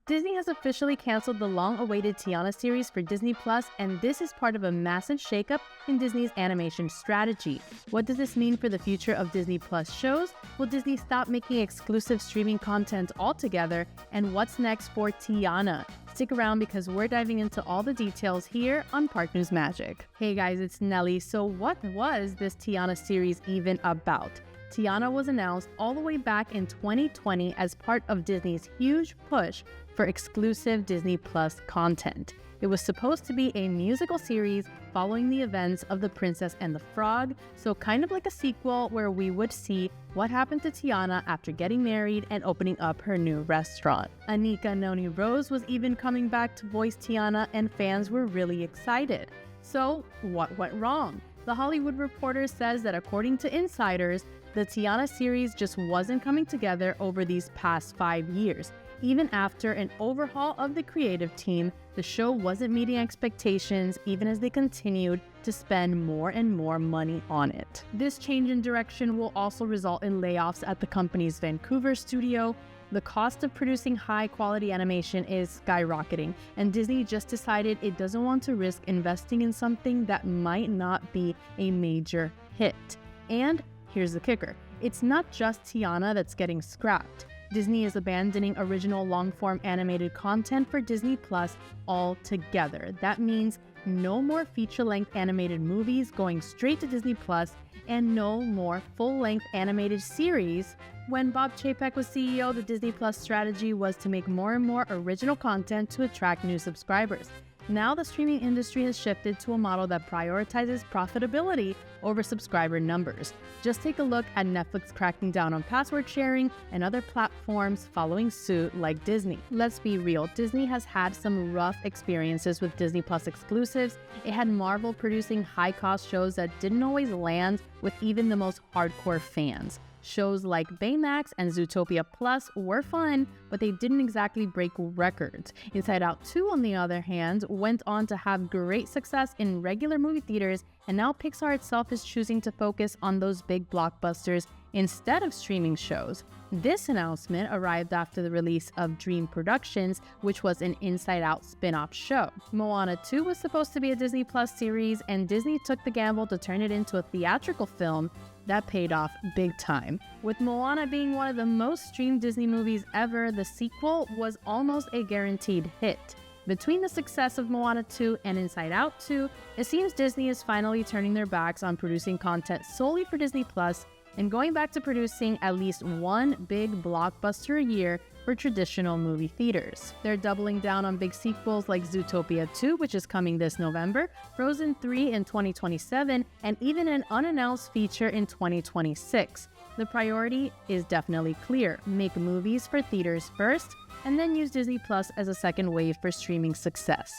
Disney has officially canceled the long-awaited Tiana series for Disney Plus, and this is part of a massive shakeup in Disney's animation strategy. What does this mean for the future of Disney Plus shows? Will Disney stop making exclusive streaming content altogether? And what's next for Tiana? Stick around because we're diving into all the details here on Park News Magic. Hey guys, it's Nelly. So what was this Tiana series even about? Tiana was announced all the way back in 2020 as part of Disney's huge push for exclusive Disney Plus content. It was supposed to be a musical series following the events of The Princess and the Frog, so kind of like a sequel where we would see what happened to Tiana after getting married and opening up her new restaurant. Anika Noni Rose was even coming back to voice Tiana, and fans were really excited. So what went wrong? The Hollywood Reporter says that according to insiders, the Tiana series just wasn't coming together over these past 5 years. Even after an overhaul of the creative team, the show wasn't meeting expectations even as they continued to spend more and more money on it. This change in direction will also result in layoffs at the company's Vancouver studio. The cost of producing high-quality animation is skyrocketing, and Disney just decided it doesn't want to risk investing in something that might not be a major hit. And here's the kicker. It's not just Tiana that's getting scrapped. Disney is abandoning original long-form animated content for Disney Plus altogether. That means no more feature-length animated movies going straight to Disney Plus, and no more full-length animated series. When Bob Chapek was CEO, the Disney Plus strategy was to make more and more original content to attract new subscribers. Now the streaming industry has shifted to a model that prioritizes profitability over subscriber numbers. Just take a look at Netflix cracking down on password sharing and other platforms following suit like Disney. Let's be real, Disney has had some rough experiences with Disney Plus exclusives. It had Marvel producing high-cost shows that didn't always land with even the most hardcore fans. Shows like Baymax and Zootopia Plus were fun, but they didn't exactly break records. Inside Out 2, on the other hand, went on to have great success in regular movie theaters, and now Pixar itself is choosing to focus on those big blockbusters instead of streaming shows. This announcement arrived after the release of Dream Productions, which was an Inside Out spin-off show. Moana 2 was supposed to be a Disney Plus series, and Disney took the gamble to turn it into a theatrical film that paid off big time. With Moana being one of the most streamed Disney movies ever, the sequel was almost a guaranteed hit. Between the success of Moana 2 and Inside Out 2, it seems Disney is finally turning their backs on producing content solely for Disney Plus and going back to producing at least one big blockbuster a year for traditional movie theaters. They're doubling down on big sequels like Zootopia 2, which is coming this November, Frozen 3 in 2027, and even an unannounced feature in 2026. The priority is definitely clear: make movies for theaters first, and then use Disney Plus as a second wave for streaming success.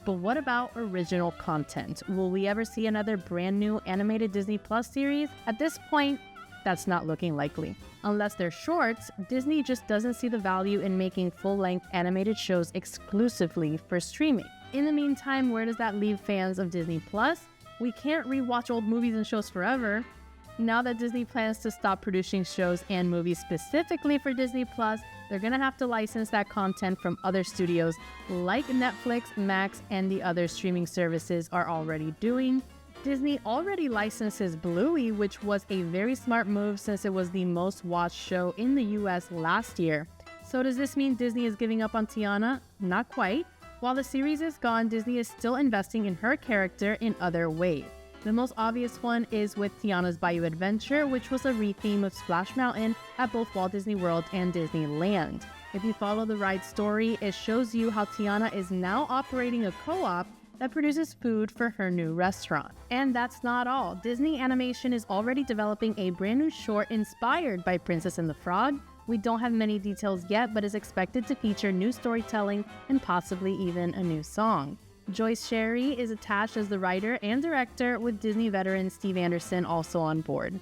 But what about original content? Will we ever see another brand new animated Disney Plus series? At this point, that's not looking likely. Unless they're shorts, Disney just doesn't see the value in making full-length animated shows exclusively for streaming. In the meantime, where does that leave fans of Disney Plus? We can't rewatch old movies and shows forever. Now that Disney plans to stop producing shows and movies specifically for Disney Plus, they're gonna have to license that content from other studios like Netflix, Max, and the other streaming services are already doing. Disney already licenses Bluey, which was a very smart move since it was the most watched show in the US last year. So does this mean Disney is giving up on Tiana? Not quite. While the series is gone, Disney is still investing in her character in other ways. The most obvious one is with Tiana's Bayou Adventure, which was a retheme of Splash Mountain at both Walt Disney World and Disneyland. If you follow the ride story, it shows you how Tiana is now operating a co-op that produces food for her new restaurant. And that's not all. Disney Animation is already developing a brand new short inspired by Princess and the Frog. We don't have many details yet, but is expected to feature new storytelling and possibly even a new song. Joyce Sherry is attached as the writer and director, with Disney veteran Steve Anderson also on board.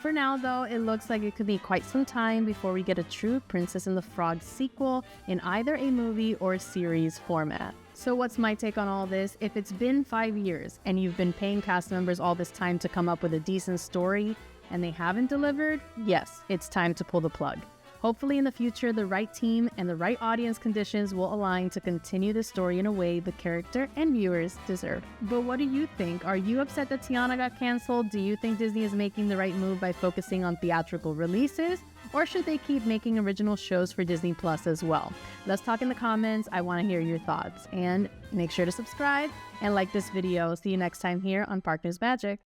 For now, though, it looks like it could be quite some time before we get a true Princess and the Frog sequel in either a movie or series format. So what's my take on all this? If it's been 5 years and you've been paying cast members all this time to come up with a decent story and they haven't delivered, yes, it's time to pull the plug. Hopefully in the future, the right team and the right audience conditions will align to continue the story in a way the character and viewers deserve. But what do you think? Are you upset that Tiana got canceled? Do you think Disney is making the right move by focusing on theatrical releases? Or should they keep making original shows for Disney Plus as well? Let's talk in the comments. I want to hear your thoughts. And make sure to subscribe and like this video. See you next time here on Park News Magic.